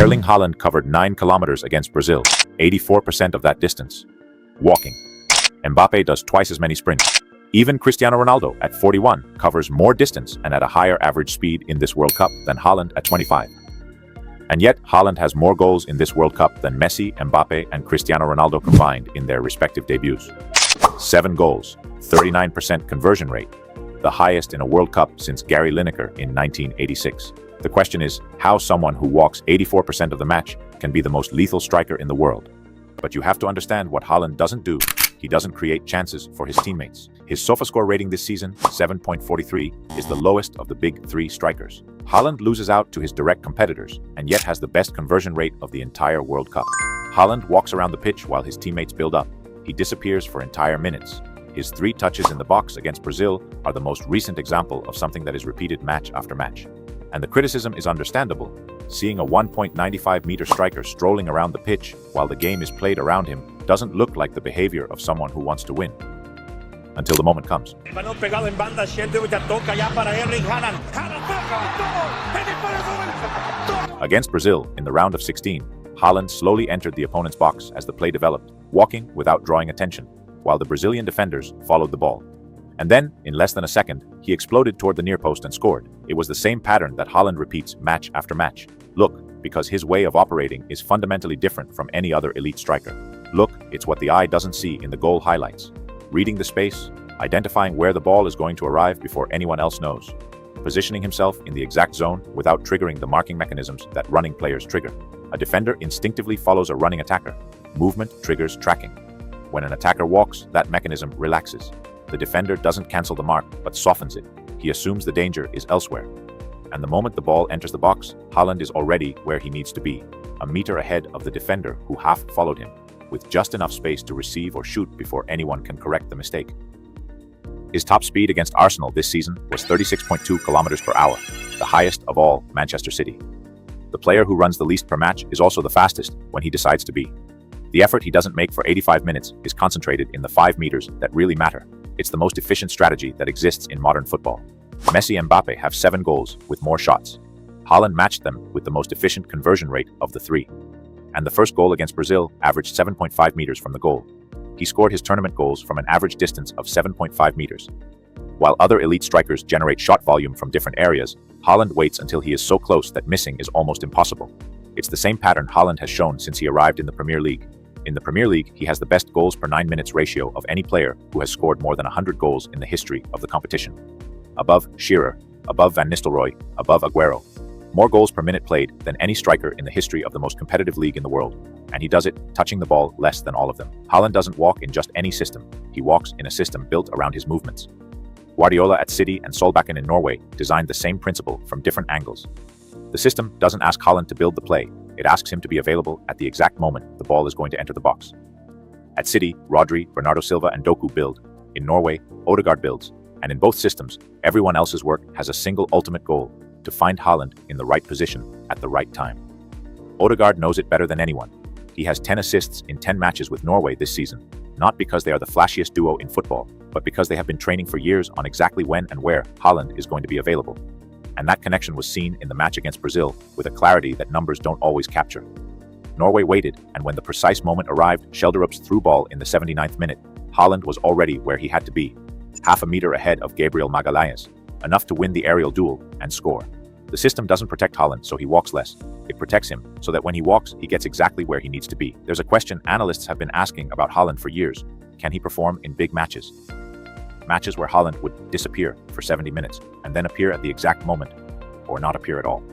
Erling Haaland covered 9 kilometers against Brazil, 84% of that distance. Walking. Mbappe does twice as many sprints. Even Cristiano Ronaldo, at 41, covers more distance and at a higher average speed in this World Cup than Haaland at 25. And yet, Haaland has more goals in this World Cup than Messi, Mbappe, and Cristiano Ronaldo combined in their respective debuts. 7 goals, 39% conversion rate, the highest in a World Cup since Gary Lineker in 1986. The question is, how someone who walks 84% of the match can be the most lethal striker in the world. But you have to understand what Haaland doesn't do. He doesn't create chances for his teammates. His SofaScore rating this season, 7.43, is the lowest of the big 3 strikers. Haaland loses out to his direct competitors, and yet has the best conversion rate of the entire World Cup. Haaland walks around the pitch while his teammates build up. He disappears for entire minutes. His 3 touches in the box against Brazil are the most recent example of something that is repeated match after match. And the criticism is understandable. Seeing a 1.95-meter striker strolling around the pitch while the game is played around him doesn't look like the behavior of someone who wants to win. Until the moment comes. Against Brazil, in the round of 16, Haaland slowly entered the opponent's box as the play developed, walking without drawing attention, while the Brazilian defenders followed the ball. And then, in less than a second, he exploded toward the near post and scored. It was the same pattern that Haaland repeats match after match. Look, because his way of operating is fundamentally different from any other elite striker. Look, it's what the eye doesn't see in the goal highlights. Reading the space, identifying where the ball is going to arrive before anyone else knows. Positioning himself in the exact zone without triggering the marking mechanisms that running players trigger. A defender instinctively follows a running attacker. Movement triggers tracking. When an attacker walks, that mechanism relaxes. The defender doesn't cancel the mark, but softens it. He assumes the danger is elsewhere. And the moment the ball enters the box, Haaland is already where he needs to be, a meter ahead of the defender who half followed him, with just enough space to receive or shoot before anyone can correct the mistake. His top speed against Arsenal this season was 36.2 kilometers per hour, the highest of all Manchester City. The player who runs the least per match is also the fastest when he decides to be. The effort he doesn't make for 85 minutes is concentrated in the 5 meters that really matter. It's the most efficient strategy that exists in modern football. Messi and Mbappe have 7 goals with more shots. Haaland matched them with the most efficient conversion rate of the 3. And the first goal against Brazil averaged 7.5 meters from the goal. He scored his tournament goals from an average distance of 7.5 meters. While other elite strikers generate shot volume from different areas, Haaland waits until he is so close that missing is almost impossible. It's the same pattern Haaland has shown since he arrived in the Premier League. In the Premier League, he has the best goals per 9 minutes ratio of any player who has scored more than 100 goals in the history of the competition. Above Shearer, above Van Nistelrooy, above Aguero. More goals per minute played than any striker in the history of the most competitive league in the world. And he does it, touching the ball less than all of them. Haaland doesn't walk in just any system. He walks in a system built around his movements. Guardiola at City and Solbakken in Norway designed the same principle from different angles. The system doesn't ask Haaland to build the play. It asks him to be available at the exact moment the ball is going to enter the box. At City, Rodri, Bernardo Silva and Doku build. In Norway, Odegaard builds. And in both systems, everyone else's work has a single ultimate goal: to find Haaland in the right position at the right time. Odegaard knows it better than anyone. He has 10 assists in 10 matches with Norway this season, not because they are the flashiest duo in football, but because they have been training for years on exactly when and where Haaland is going to be available. And that connection was seen in the match against Brazil with a clarity that numbers don't always capture. Norway waited, and when the precise moment arrived, Schelderup's through ball in the 79th minute, Haaland was already where he had to be, half a meter ahead of Gabriel Magalhaes, enough to win the aerial duel and score. The system doesn't protect Haaland so he walks less. It protects him so that when he walks, he gets exactly where he needs to be. There's a question analysts have been asking about Haaland for years. Can he perform in big matches? Matches where Haaland would disappear for 70 minutes and then appear at the exact moment, or not appear at all.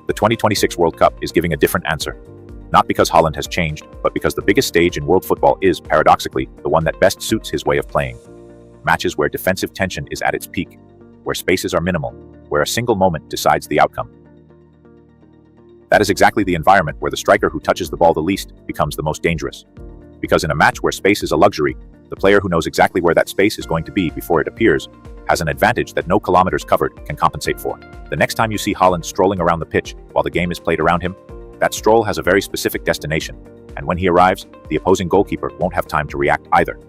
The 2026 World Cup is giving a different answer. Not because Haaland has changed, but because the biggest stage in world football is, paradoxically, the one that best suits his way of playing. Matches where defensive tension is at its peak, where spaces are minimal, where a single moment decides the outcome. That is exactly the environment where the striker who touches the ball the least becomes the most dangerous. Because in a match where space is a luxury, the player who knows exactly where that space is going to be before it appears has an advantage that no kilometers covered can compensate for. The next time you see Haaland strolling around the pitch while the game is played around him, that stroll has a very specific destination, and when he arrives, the opposing goalkeeper won't have time to react either.